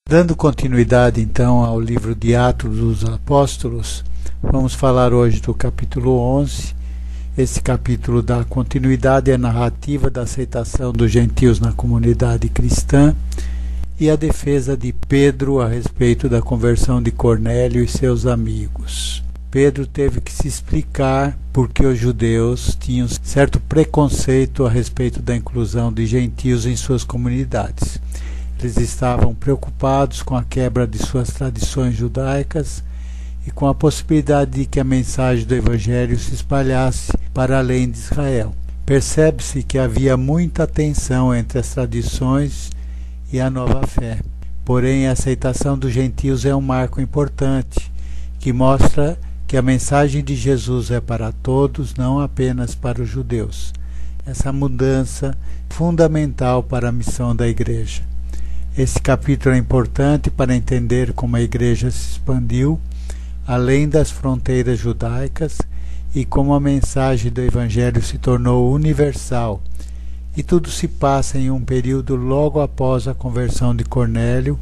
Dando continuidade então ao livro de Atos dos Apóstolos, vamos falar hoje do capítulo 11. Esse capítulo dá continuidade à narrativa da aceitação dos gentios na comunidade cristã e a defesa de Pedro a respeito da conversão de Cornélio e seus amigos. Pedro teve que se explicar porque os judeus tinham certo preconceito a respeito da inclusão de gentios em suas comunidades. Eles estavam preocupados com a quebra de suas tradições judaicas e com a possibilidade de que a mensagem do Evangelho se espalhasse para além de Israel. Percebe-se que havia muita tensão entre as tradições e a nova fé. Porém, a aceitação dos gentios é um marco importante, que mostra que a mensagem de Jesus é para todos, não apenas para os judeus. Essa mudança é fundamental para a missão da igreja. Esse capítulo é importante para entender como a igreja se expandiu além das fronteiras judaicas e como a mensagem do Evangelho se tornou universal. E tudo se passa em um período logo após a conversão de Cornélio,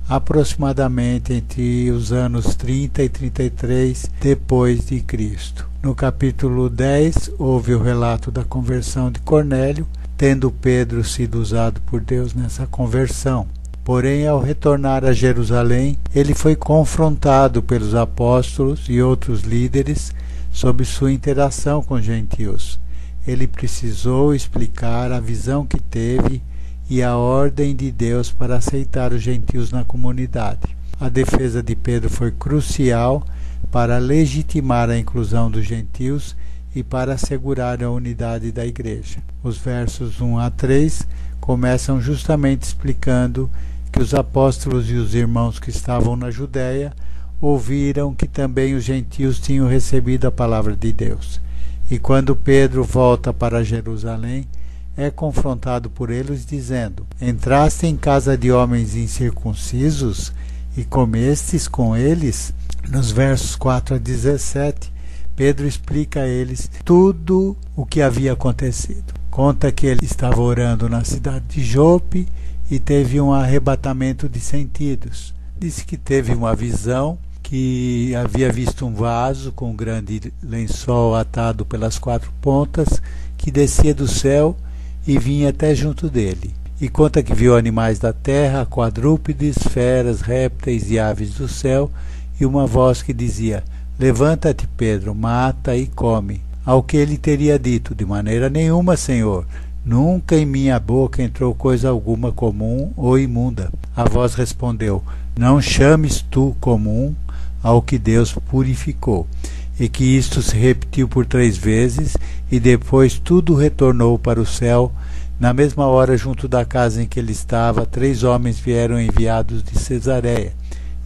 aproximadamente entre os anos 30 e 33 depois de Cristo. No capítulo 10 houve o relato da conversão de Cornélio, tendo Pedro sido usado por Deus nessa conversão. Porém, ao retornar a Jerusalém, ele foi confrontado pelos apóstolos e outros líderes sobre sua interação com os gentios. Ele precisou explicar a visão que teve e a ordem de Deus para aceitar os gentios na comunidade. A defesa de Pedro foi crucial para legitimar a inclusão dos gentios e para assegurar a unidade da igreja. Os versos 1 a 3 começam justamente explicando que os apóstolos e os irmãos que estavam na Judéia ouviram que também os gentios tinham recebido a palavra de Deus. E quando Pedro volta para Jerusalém, é confrontado por eles dizendo: entraste em casa de homens incircuncisos e comestes com eles? Nos versos 4 a 17, Pedro explica a eles tudo o que havia acontecido. Conta que ele estava orando na cidade de Jope e teve um arrebatamento de sentidos. Disse que teve uma visão, que havia visto um vaso com um grande lençol atado pelas 4 pontas, que descia do céu e vinha até junto dele. E conta que viu animais da terra, quadrúpedes, feras, répteis e aves do céu, e uma voz que dizia: levanta-te, Pedro, mata e come. Ao que ele teria dito: de maneira nenhuma, Senhor, nunca em minha boca entrou coisa alguma comum ou imunda. A voz respondeu: não chames tu comum ao que Deus purificou. E que isto se repetiu por 3 vezes, e depois tudo retornou para o céu. Na mesma hora, junto da casa em que ele estava, 3 homens vieram enviados de Cesareia,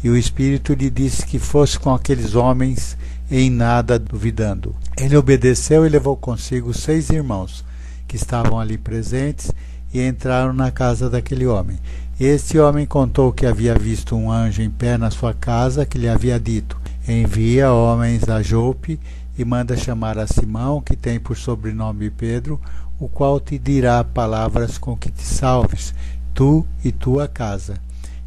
e o Espírito lhe disse que fosse com aqueles homens, em nada duvidando. Ele obedeceu e levou consigo 6 irmãos, que estavam ali presentes, e entraram na casa daquele homem. Este homem contou que havia visto um anjo em pé na sua casa, que lhe havia dito: envia homens a Jope e manda chamar a Simão, que tem por sobrenome Pedro, o qual te dirá palavras com que te salves, tu e tua casa.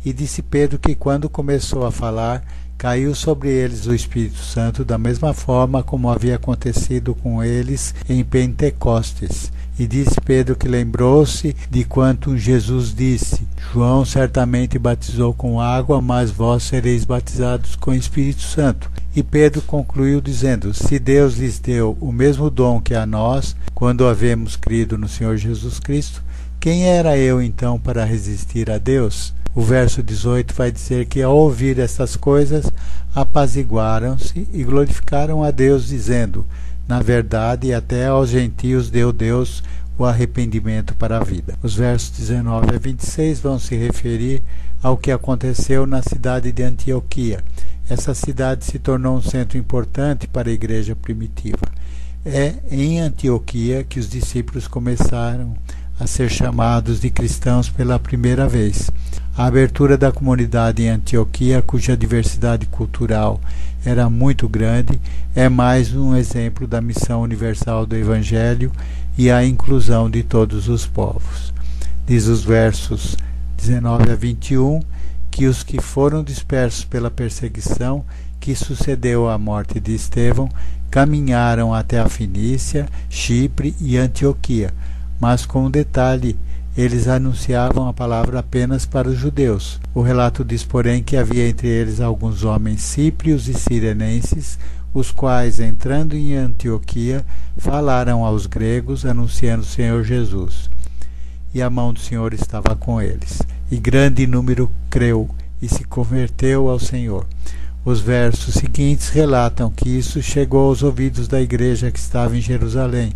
E disse Pedro que quando começou a falar, caiu sobre eles o Espírito Santo, da mesma forma como havia acontecido com eles em Pentecostes. E disse Pedro que lembrou-se de quanto Jesus disse: João certamente batizou com água, mas vós sereis batizados com o Espírito Santo. E Pedro concluiu dizendo: se Deus lhes deu o mesmo dom que a nós, quando havemos crido no Senhor Jesus Cristo, quem era eu então para resistir a Deus? O verso 18 vai dizer que ao ouvir essas coisas, apaziguaram-se e glorificaram a Deus, dizendo: na verdade, até aos gentios deu Deus o arrependimento para a vida. Os versos 19 a 26 vão se referir ao que aconteceu na cidade de Antioquia. Essa cidade se tornou um centro importante para a igreja primitiva. É em Antioquia que os discípulos começaram a ser chamados de cristãos pela primeira vez. A abertura da comunidade em Antioquia, cuja diversidade cultural era muito grande, é mais um exemplo da missão universal do Evangelho e a inclusão de todos os povos. Diz os versos 19 a 21 que os que foram dispersos pela perseguição que sucedeu à morte de Estevão caminharam até a Fenícia, Chipre e Antioquia, mas com um detalhe: eles anunciavam a palavra apenas para os judeus. O relato diz, porém, que havia entre eles alguns homens cíprios e cirenenses, os quais, entrando em Antioquia, falaram aos gregos, anunciando o Senhor Jesus. E a mão do Senhor estava com eles. E grande número creu e se converteu ao Senhor. Os versos seguintes relatam que isso chegou aos ouvidos da igreja que estava em Jerusalém.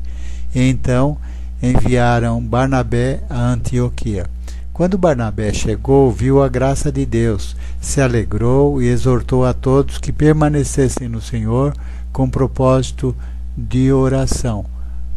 E então enviaram Barnabé a Antioquia. Quando Barnabé chegou, viu a graça de Deus, se alegrou e exortou a todos que permanecessem no Senhor com propósito de oração,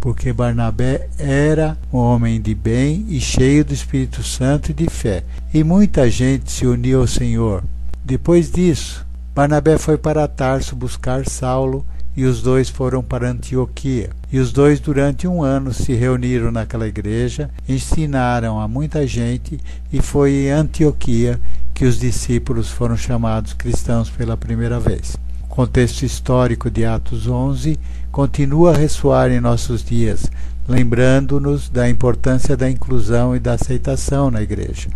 porque Barnabé era um homem de bem e cheio do Espírito Santo e de fé, e muita gente se uniu ao Senhor. Depois disso, Barnabé foi para Tarso buscar Saulo, e os dois foram para Antioquia. E os dois durante 1 ano se reuniram naquela igreja, ensinaram a muita gente, e foi em Antioquia que os discípulos foram chamados cristãos pela primeira vez. O contexto histórico de Atos 11 continua a ressoar em nossos dias, lembrando-nos da importância da inclusão e da aceitação na igreja.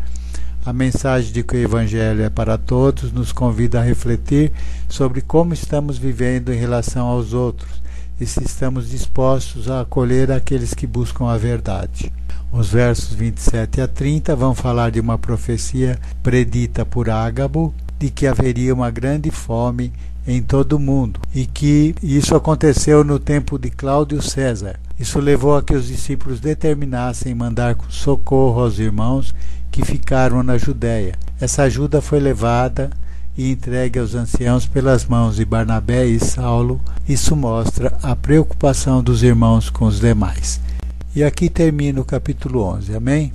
A mensagem de que o Evangelho é para todos nos convida a refletir sobre como estamos vivendo em relação aos outros e se estamos dispostos a acolher aqueles que buscam a verdade. Os versos 27 a 30 vão falar de uma profecia predita por Ágabo de que haveria uma grande fome em todo o mundo e que isso aconteceu no tempo de Cláudio César. Isso levou a que os discípulos determinassem mandar socorro aos irmãos que ficaram na Judéia. Essa ajuda foi levada e entregue aos anciãos pelas mãos de Barnabé e Saulo. Isso mostra a preocupação dos irmãos com os demais. E aqui termina o capítulo 11. Amém?